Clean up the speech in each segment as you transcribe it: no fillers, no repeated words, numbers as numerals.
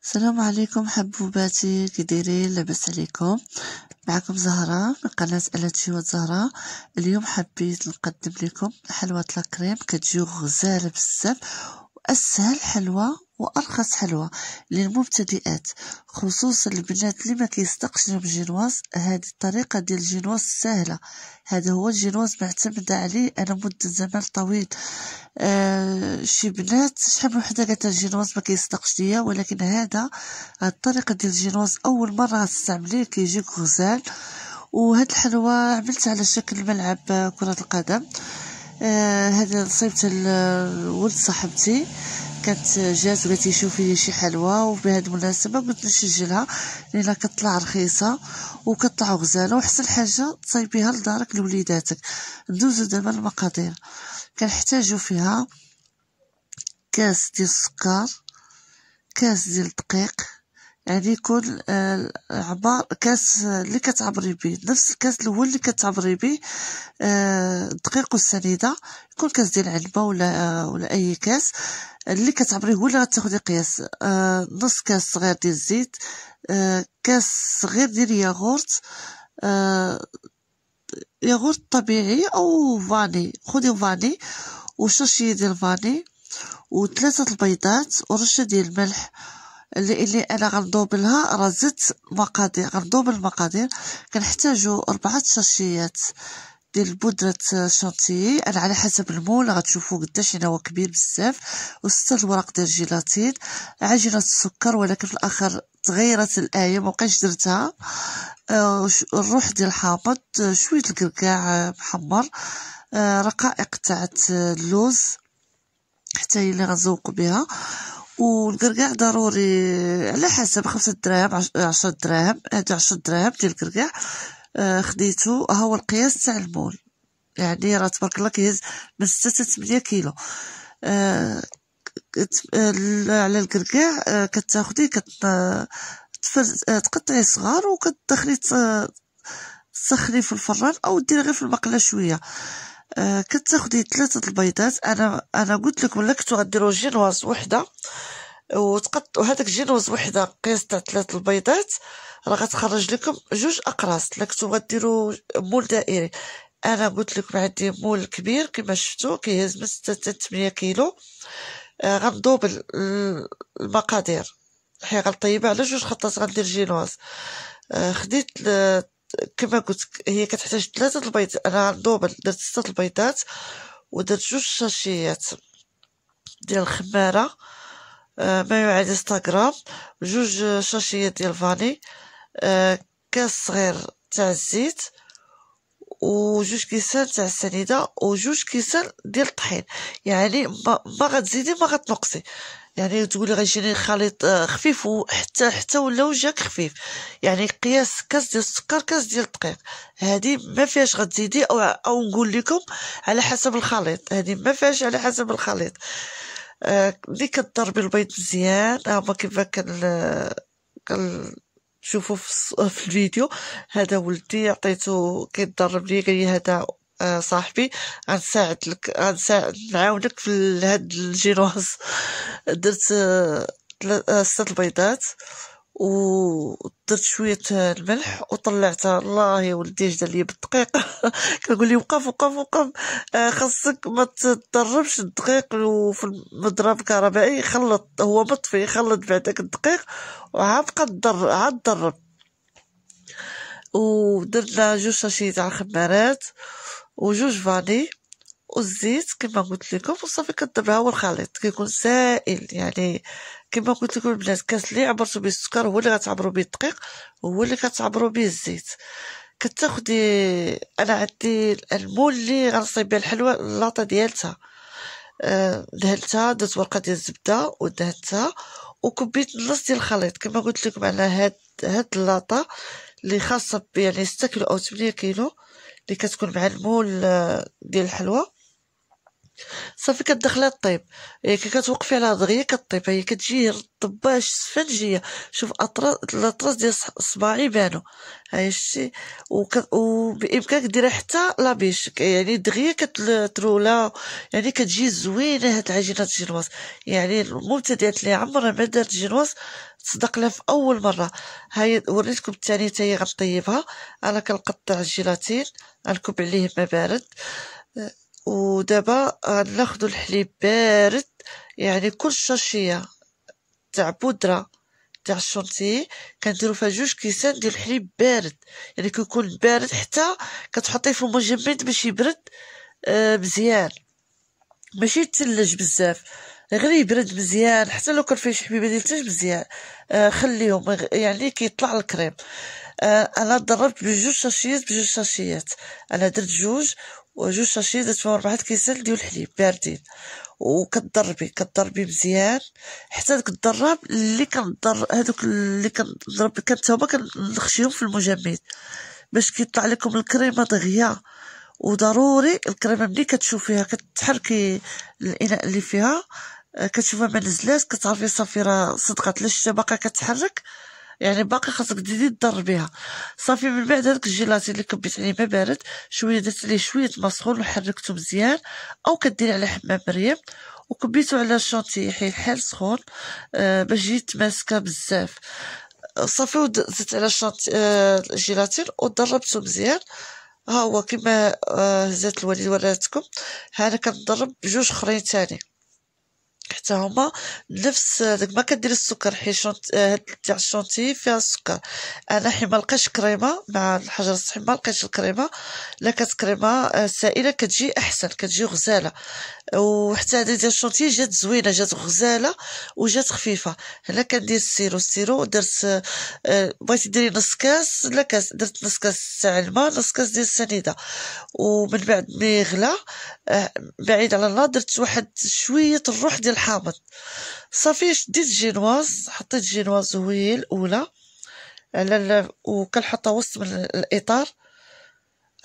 السلام عليكم حبوباتي، كي دايرين؟ لاباس عليكم؟ معكم زهرة من قناة آلات جواد زهرة. اليوم حبيت نقدم لكم حلوة لاكريم كتجي غزالة بزاف واسهل حلوة وارخص حلوة للمبتدئات، خصوصا البنات اللي ما كيصدقش الجينواز. هذه الطريقة ديال الجينواز سهلة، هذا هو الجينواز معتمدة عليه انا مدة زمان طويل. شي بنات شحال من وحده قالت الجينواز ما كيصدقش ليا، ولكن هاد الطريقه ديال الجينواز اول مره غتستعمليه كيجيك غزال. وهاد الحلوه عملتها على شكل ملعب كره القدم. هذا صيبت لولد صاحبتي، كانت جات وقالت لي شوفي لي شي حلوه، وبهذه المناسبه قلت نسجلها لان كتطلع رخيصه وكتطلع غزاله، وحسن حاجه تصايبيها لدارك لوليداتك. ندوزو دابا المقادير. كنحتاجو فيها كاس ديال السكر، كاس ديال الدقيق، يعني يكون عبار كاس اللي كتعبري بيه، نفس الكاس الاول اللي كتعبري بيه الدقيق والسنيده، يكون كاس ديال العنبه ولا اي كاس اللي كتعبريه هو اللي غتاخدي قياس. نص كاس صغير ديال الزيت، كاس صغير ديال ياغورت، ياغورت طبيعي او فاني، خدي فاني وشاشيه ديال فاني وثلاثه البيضات ورشه ديال الملح اللي انا غنضوبلها. راه زدت مقادير، غنضوب المقادير. كنحتاجو 4 شاشيات ديال بودرة شانتيي، انا على حسب المول غتشوفوا قداش هنا هو كبير بزاف، و6 الوراق ديال الجيلاتين، عجينة السكر ولكن في الاخر تغيرت الايه مبقيتش درتها، الروح ديال الحامض، شويه الكركاع محمر، رقائق تاعت اللوز حتى هي اللي غنزوق بها، والكركاع ضروري على حسب 5 دراهم 10 دراهم. هادو 10 دراهم ديال الكركاع خديتو، ها هو القياس تاع المول، يعني راه تبارك الله كيهز من 6 حتى 8 كيلو. على الكركاع كتاخدي تقطعي صغار وكتدخلي تسخني في الفران او ديري غير في المقله شويه. كتاخدي 3 البيضات. انا قلت لكم الا كنتو غديروا جينواز وحده وتقطعوا هذاك جينواز وحده قياس تاع 3 البيضات، راه غتخرج لكم 2 اقراص. الا كنتو غديروا مول دائري، انا قلت لكم عندي مول كبير كما شفتوا كيهز من 6 حتى 8 كيلو. غنضوب المقادير، حي غنطيبها على 2 خطات. غندير جينواز، خديت كما قلت هي كتحتاج 3 البيض، انا غنضوب درت 6 البيضات ودرت 2 شاشيات ديال الخماره، ما يعادل 6 غرام، 2 شاشيات ديال فاني، كاس صغير تاع الزيت، و2 كيسان تاع السنيده، و2 كيسان ديال الطحين. يعني ما غتزيدي ما غتنقصي، يعني تقولي غيجيني خليط خفيف، وحتى ولا وجهك خفيف. يعني قياس كاس ديال السكر، كاس ديال الدقيق، هذه ما فيهاش غتزيدي او نقول لكم على حسب الخليط، هذه ما فيهاش على حسب الخليط. ملي كتضربي البيض مزيان هما كيف شوفوا في الفيديو. هذا ولدي عطيته كيتدرب لي، قال لي هذا صاحبي غنساعد نعاونك في هاد الجينواز. درت 6 البيضات ودرت شويه الملح وطلعتها. الله يا ولدي اش دار لي بالدقيق كنقول لي وقف وقف وقف، خاصك ما تضربش الدقيق وفي المضرب الكهربائي، خلط هو مطفي، خلط بعداك الدقيق وعاد بقى عاد ضرب. ودرنا 2 شاشي تاع الخمارات و2 فاني والزيت كما قلت لكم، وصافي كضربها. هو الخليط كيكون سائل، يعني كما قلت لكم البنات، كاس اللي عبرتو به السكر هو اللي غتعبروا به الدقيق، هو اللي كتعبروا به الزيت. كتاخدي انا عندي المول اللي غنصايب بها الحلوى، اللاطه ديالتها دهنتها، درت ورقه ديال الزبده ودهنتها وكبيت النص ديال الخليط. كما قلت لكم على هاد اللاطه اللي خاصه يعني 6 كيلو او 8 كيلو اللي كتكون مع المول ديال الحلوى، صافي كتدخلها طيب، كي كتوقفي عليها دغيا كطيب، هي كتجي رطبه اسفنجيه. شوف الاطراس ديال صباعي بانوا، هاي شتي. وبامكانك ديرها حتى لابيش، يعني دغيا كترولا، يعني كتجي زوينه هاد العجينه الجينواز. يعني المبتدئات اللي عمرها ما دارت جينواز تصدق لها في اول مره. هاي وريتكم الثانيه حتى غنطيبها. انا كنقطع الجيلاتين، غنكب عليه ما بارد. ودابا غناخدو الحليب بارد، يعني كل شاشيه تاع بودره تاع الشونتيي كنديرو فيها 2 كيسان ديال الحليب بارد، يعني كيكون بارد حتى كتحطيه في المجمد باش يبرد مزيان، ماشي يتلج بزاف، غير يبرد مزيان. حتى لو كان فيه شي حبيبه ديال الثلج مزيان خليهم، يعني كيطلع الكريم. انا ضربت بجوج شاشيات. انا درت جوج شاشيات، درت فيهم 4 كيسان ديال الحليب باردين. كتضربي مزيان حتى داك الضراب اللي كنضرب، هذوك اللي كنضرب هما كنخشيهم في المجمد باش كيطلع لكم الكريمه دغيا. وضروري الكريمه ملي كتشوفيها كتحركي الاناء اللي فيها، كتشوفها ما نزلات، كتعرفي صافي راه صدقات. لا شتا باقا كتحرك، يعني باقي خاصك تزيدي تضربيها. صافي من بعد هذاك الجيلاتين اللي كبيت عليه ما بارد شويه، درت عليه شويه ما سخون وحركته مزيان، او كديري على حمام مريم وكبيتو على الشونتي حال سخون باش تجي ماسكه بزاف. صافي زدت على الجيلاتين وضربته مزيان. ها هو كما هزات الوالد وراتكم. انا كنضرب بجوج اخرين تاني حتى هما نفس داك. ما كديري السكر حيت تاع الشونتي فيها السكر. انا حيت ما لقيتش كريمه مع الحجر الصحي، ما لقيتش الكريمه، لا كانت كريمه سائله كتجي احسن، كتجي غزاله. وحتى هذه ديال الشونتي جات زوينه، جات غزاله وجات خفيفه. هنا كندير السيرو درت بغيتي ديري نص كاس، لا كاس، درت نص كاس تاع الماء، نص كاس ديال السنيده. ومن بعد ملي يغلى بعيد على النار درت واحد شويه الروح ديال الحامض. صافي شديت الجينواز، حطيت الجينواز هي الاولى على وكنحطها وسط من الاطار.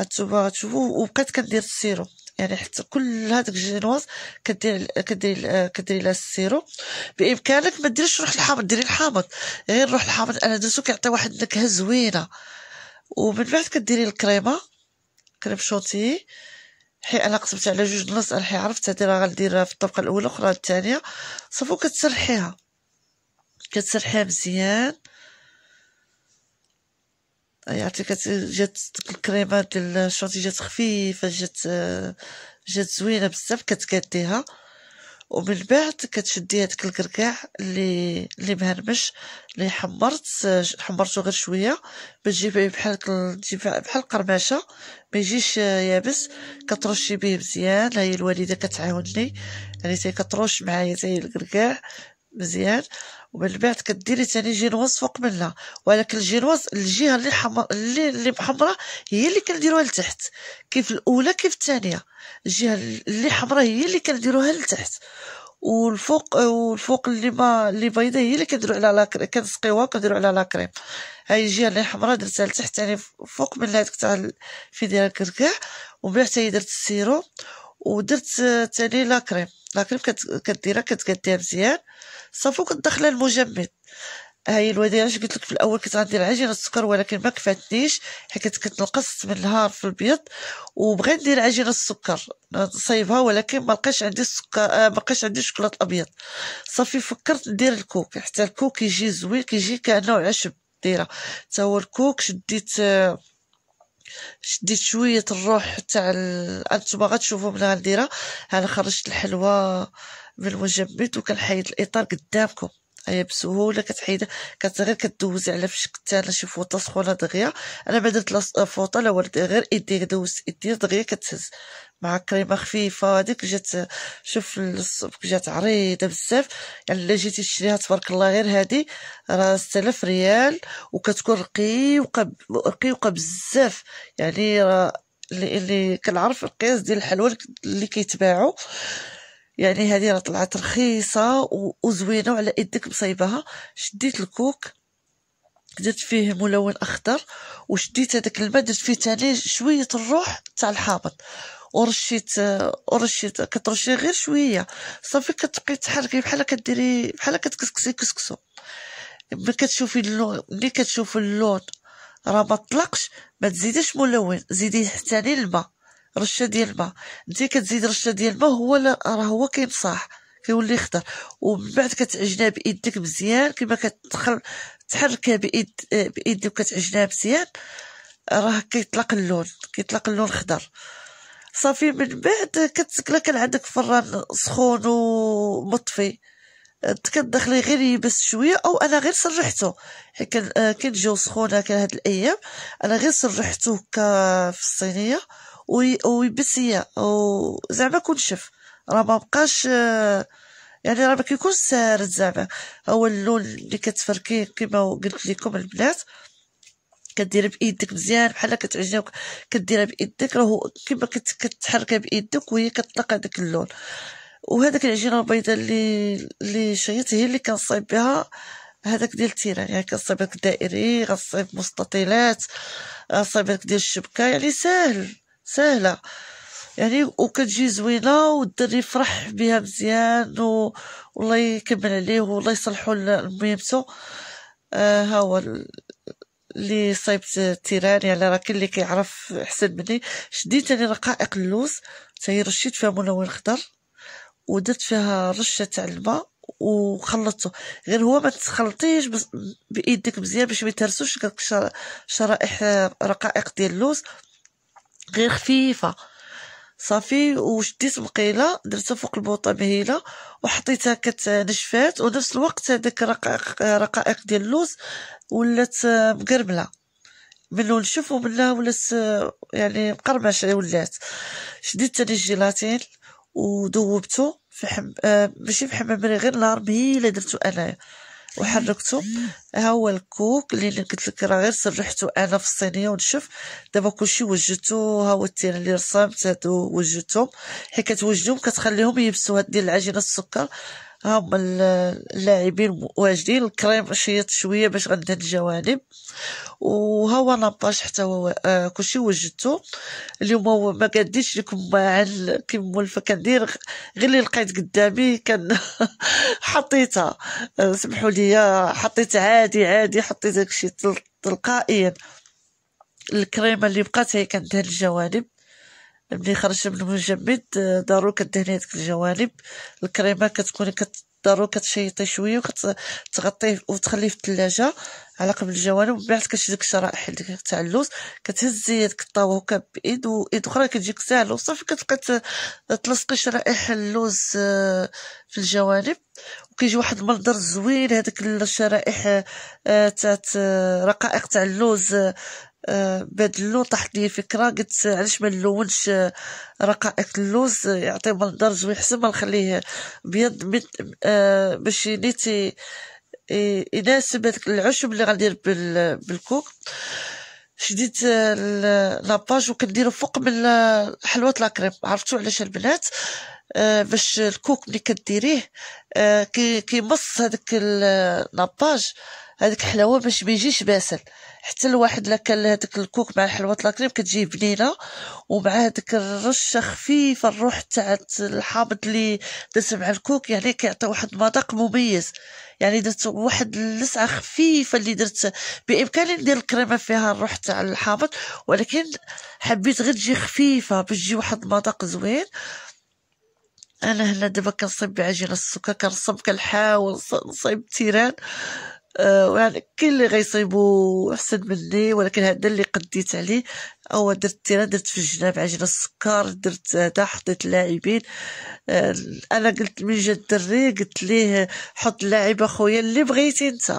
هانتوما غتشوفوا. وبقيت كندير السيرو، يعني حتى كل هذاك الجينواز كديري لها السيرو. بامكانك ما ديريش روح الحامض، ديري الحامض، غير روح الحامض انا درتو كيعطي واحد النكهه زوينه. ومن بعد كديري الكريمه، كريم شونتيي. حي انا قسمت على 2 نص، انا حي عرفت هادي راه غنديرها في الطبقه الاولى اخرى الثانيه. صافي كتسرحيها مزيان. يعني جات الكريمه ديال الشونتي جات خفيفه، جات زوينه بزاف. كتكاديها ومن بعد كتشدي هذاك الكركاع اللي مهرمش اللي حمرته غير شويه باش تجيبيه بحال قرماشه، ما يجيش يابس. كترشي به مزيان. هي الوالده كتعاونني، يعني حتى كترش معايا حتى الكركاع مزيان. ومن بعد كديري ثاني جينواز فوق منها، ولكن الجينواز الجهه اللي محمره هي اللي كنديروها لتحت، كيف الاولى كيف الثانيه. الجهه اللي حمراء هي اللي كنديروها لتحت، والفوق اللي بيضاء هي اللي كنديروا عليها لاكريم، كنسقيوها كنديروا عليها لاكريم. هاي الجهه اللي حمراء درتها لتحت ثاني فوق من هذيك تاع في ديال الكركاع. ومن بعد حتى درت السيرو ودرت ثاني لاكريم كديرها كتقاديها مزيان. صافي كتدخلها المجمد. هاي الوالده علاش قلت لك في الاول كنت غندير عجينه السكر ولكن ما كفاتنيش حيت كنقص من النهار في البيض، وبغيت ندير عجينه السكر نصايبها ولكن ما لقيتش عندي السكر، ما بقاش عندي الشوكولاط الابيض. صافي فكرت ندير الكوك، حتى الكوك يجي زوين، كيجي كانه عشب دايره حتى هو الكوك. شديت شويه الروح تاع انتما غتشوفوا ملي غنديرها. انا خرجت الحلوى من المجمد وكنحيد الاطار قدامكم. هي بسهوله كتحيدها، غير كدوزي على فشك تاعنا شي فوطه سخونه دغيا. انا ما درت لا فوطه لا والو، غير ايدي دوزت ايدي دغيا كتهز مع كريمه خفيفه. هذيك جات شوف جات عريضه بزاف. يعني الا جيتي تشريها تبارك الله غير هذه راه 6000 ريال، وكتكون رقيقه بزاف. يعني راه اللي كنعرف القياس ديال الحلوى اللي كيتباعوا، يعني هذه راه طلعت رخيصه وزوينه وعلى يدك مصايبها. شديت الكوك درت فيه ملون اخضر، وشديت هذاك الماء درت فيه ثاني شويه الروح تاع الحامض، ورشيت كترشي غير شويه صافي، كتبقاي تحركي بحال كديري بحال كتكسكسي كسكسو. ملي كتشوفي اللون، ملي كتشوفي اللون راه ما طلقش، ما تزيديش ملون، زيدي حتى الماء، رشه ديال الماء. انت كتزيد رشه ديال الماء، هو راه هو كينصاح كيولي خضر، ومن بعد كتعجنها بايدك مزيان كما كتدخل تحركها بايدك وكتعجنها مزيان، راه كيطلق اللون خضر. صافي من بعد كتسكلا، كان عندك فران سخون ومطفي، كتدخلي غير يبس شويه، او انا غير سرحته حيت كان جو سخونه كان هاد الايام، انا غير سرحته هكا في الصينيه ويبس هي، او زعما كنشف، راه ما بقاش يعني راه ما كيكونش سارد زعما. هو اللون اللي كتفركيه كما قلت لكم البنات، كديرها بايدك مزيان بحال كتعجنها، كديرها بايدك، راهو كما كتحركها بايدك وهي كتطلق هذاك اللون. وهذاك العجينه البيضاء اللي شريت هي اللي كنصايب بها هذاك ديال التيران، يعني كنصايب هذاك دائري، غنصايب مستطيلات، غنصايب هذاك ديال الشبكه، يعني سهله يعني، وكتجي زوينه، والدري يفرح بها مزيان والله يكمل عليه والله يصلحو لميمتو. ها هو اللي صايبت التيران، يعني راه كاين اللي كيعرف احسن مني. شديت انا رقائق اللوز حتى رشيت فيها ملون خضر، ودرت فيها رشه تاع الماء وخلطته، غير هو ما تخلطيش بايدك مزيان باش ما يتهرسوش شرائح رقائق ديال اللوز، غير خفيفه صافي. وشديت مقيله درتها فوق البوطه مهيله وحطيتها كتنشفات، ونفس الوقت هذاك رقائق ديال اللوز ولات مقرمله منو نشوف، ومنها ولات يعني مقرمشه ولات. شديت تاني الجيلاتين وذوبته في ماشي في حمام مريغ، غير نهار مهيله درتو انايا وحركته. ها هو الكوك اللي قلت لك راه غير سرحته انا في الصينيه ونشف. دابا كلشي وجدته، ها هو التيران اللي رسمت هادو وجدتهم، حيت كتوجدهم كتخليهم يبسوا هاد ديال العجينه السكر. ها هما اللاعبين واجدين. الكريم شيط شويه باش غندهن الجوانب، وها هو لاباج حتى هو كلشي وجدته. اليوم ما قاديتش لكم مع كيما مولفه كندير غير اللي لقيت قدامي كان حطيتها، سمحوا لي حطيت عادي حطيت داكشي تلقائيا. الكريمه اللي بقات هي كندهن الجوانب، ملي خرجت من المجمد ضروري كدهني هذيك الجوانب. الكريمه كتكوني ضروري كتشيطي شويه وكتغطيه وتخليه في الثلاجه على قبل الجوانب. ومن بعد كتشدي ديك الشرائح تاع اللوز، كتهزي هذيك الطاوه هكا بايد، وايد اخرى كتجيك ساهله، وصافي كتبقى تلصقي شرائح اللوز في الجوانب، وكيجي واحد المنظر زوين. هذيك الشرائح تاع رقائق تاع اللوز بهاد اللون طاحت لي فكره، قلت علاش ما نلونش رقائق اللوز، يعطي منظر زوين احسن ما نخليه بيض باش نيتي يناسب هذاك العشب اللي غندير بالكوك. شديت لاباج وكنديرو فوق من حلوه لاكريم. عرفتو علاش البنات؟ باش الكوك ملي كديريه كيمص هذاك لاباج هذيك حلاوه باش ما يجيش باسل. حتى الواحد لا كان هذاك الكوك مع حلوه لاكريم كتجي بنينه، ومع هذيك الرشه خفيفه الروح تاع الحامض اللي درت مع الكوك، يعني كيعطي واحد المذاق مميز. يعني درت واحد اللسعه خفيفه اللي درت، بامكاني ندير الكريمه فيها الروح تاع الحامض، ولكن حبيت غير تجي خفيفه باش تجي واحد المذاق زوين. انا هنا دابا كنصيب بعجينه السكر، كنصب كنحاول نصيب تيران، يعني كاين اللي غيصيبوا احسن مني، ولكن هذا اللي قديت عليه. او درت تيران، درت في الجناب عجينه السكر، درت هذا حطيت اللاعبين. انا قلت من جا الدري قلت ليه حط اللاعب اخويا اللي بغيتي انت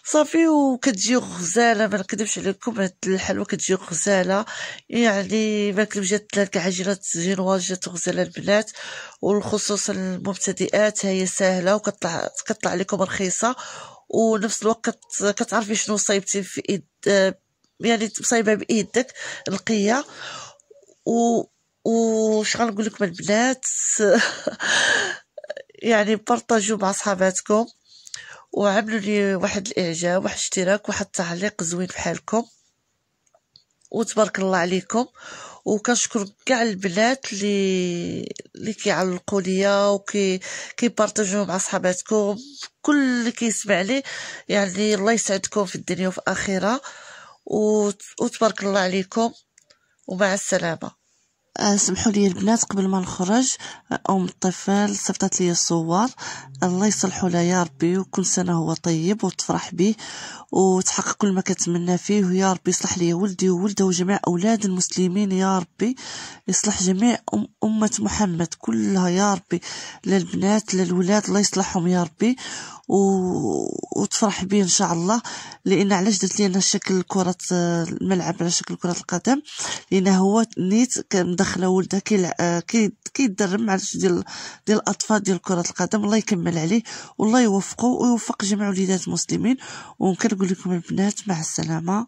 صافي، وكتجي غزاله. ما نكذبش عليكم هاد الحلوه كتجي غزاله، يعني ما كذب جات لك عجينه جينواز جات غزاله البنات، والخصوص المبتدئات هي سهله وكتطلع لكم رخيصه، ونفس الوقت كتعرفي شنو صايبتي في ايد، يعني صايبه بايدك نقيه. وش غنقول لكم البنات يعني بارطاجوا مع صحاباتكم، وعملوا لي واحد الاعجاب، واحد اشتراك، واحد التعليق زوين بحالكم، وتبارك الله عليكم. وكنشكر كاع البنات اللي كيعلقوا ليا كيبارطاجيو مع صحاباتكم، كل اللي كيسمع لي يعني الله يسعدكم في الدنيا وفي الاخره، وتبارك الله عليكم، ومع السلامه. سمحوا لي البنات قبل ما نخرج، الطفل صيفطت لي الصور، الله يصلحوا لها يا ربي، وكل سنه هو طيب وتفرح به وتحقق كل ما كتمنى فيه، ويا ربي يصلح لي ولدي وولده وجميع اولاد المسلمين، يا ربي يصلح جميع امه محمد كلها يا ربي، للبنات للولاد الله يصلحهم يا ربي، وتفرح بي ان شاء الله. لان علاش درت لي انا شكل كره الملعب على شكل كره القدم؟ لان هو نيت كندخله ولده كيدرب مع ديال الاطفال ديال كره القدم. الله يكمل عليه والله يوفقه ويوفق جميع وليدات المسلمين. وكنقول لكم البنات مع السلامه.